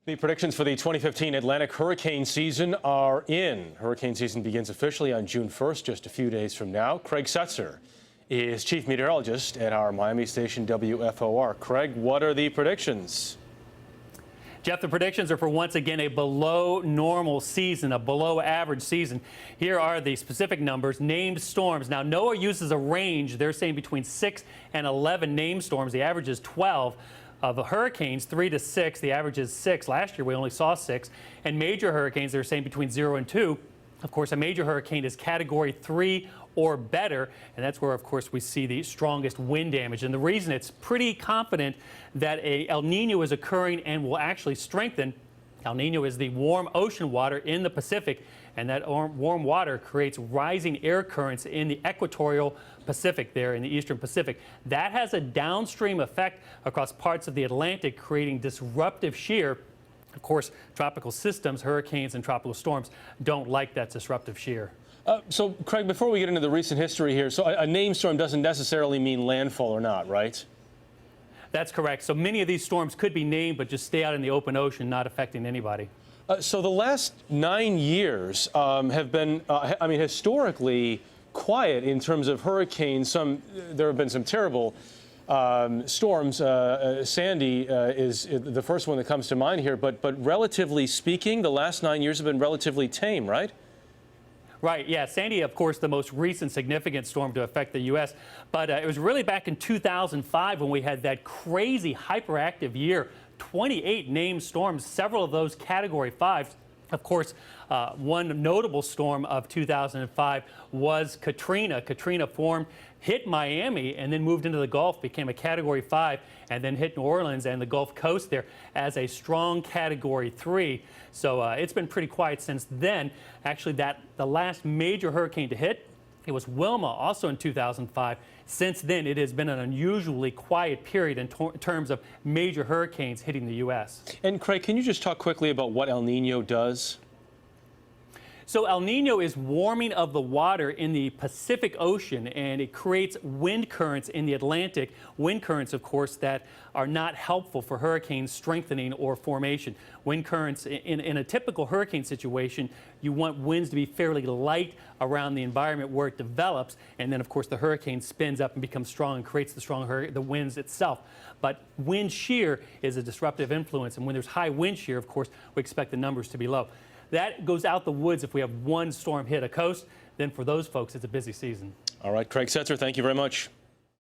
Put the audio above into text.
The predictions for the 2015 Atlantic hurricane season are in. Hurricane season begins officially on June 1st, just a few days from now. Craig Setzer is chief meteorologist at our Miami station WFOR. Craig, what are the predictions? Jeff, the predictions are for once again a below normal season, a below average season. Here are the specific numbers. Named storms. Now, NOAA uses a range. They're saying between 6 and 11 named storms. The average is 12. Of the hurricanes, 3 to 6. The average is 6. Last year, we only saw 6. And major hurricanes, they're saying between 0 and 2. Of course, a major hurricane is Category 3 or better, and that's where, of course, we see the strongest wind damage. And the reason it's pretty confident that a El Nino is occurring and will actually strengthen. El Nino is the warm ocean water in the Pacific, and that warm water creates rising air currents in the equatorial Pacific there in the eastern Pacific. That has a downstream effect across parts of the Atlantic, creating disruptive shear. Of course, tropical systems, hurricanes and tropical storms don't like that disruptive shear. So, Craig, before we get into the recent history here, so a named storm doesn't necessarily mean landfall or not, right? That's correct. So many of these storms could be named, but just stay out in the open ocean, not affecting anybody. So the last 9 years have been, historically quiet in terms of hurricanes. There have been some terrible storms. Sandy is the first one that comes to mind here. But relatively speaking, the last 9 years have been relatively tame, right? Right, yeah. Sandy, of course, the most recent significant storm to affect the U.S., but it was really back in 2005 when we had that crazy hyperactive year, 28 named storms, several of those Category 5s. Of course, one notable storm of 2005 was Katrina. Katrina formed, hit Miami, and then moved into the Gulf, became a Category 5, and then hit New Orleans and the Gulf Coast there as a strong Category 3. So it's been pretty quiet since then. Actually, the last major hurricane to hit, it was Wilma, also in 2005. Since then, it has been an unusually quiet period in terms of major hurricanes hitting the U.S. And Craig, can you just talk quickly about what El Nino does? So El Nino is warming of the water in the Pacific Ocean, and it creates wind currents in the Atlantic. Wind currents, of course, that are not helpful for hurricane strengthening or formation. Wind currents, in a typical hurricane situation, you want winds to be fairly light around the environment where it develops, and then, of course, the hurricane spins up and becomes strong and creates the winds itself. But wind shear is a disruptive influence, and when there's high wind shear, of course, we expect the numbers to be low. That goes out the woods if we have one storm hit a coast. Then for those folks, it's a busy season. All right, Craig Setzer, thank you very much.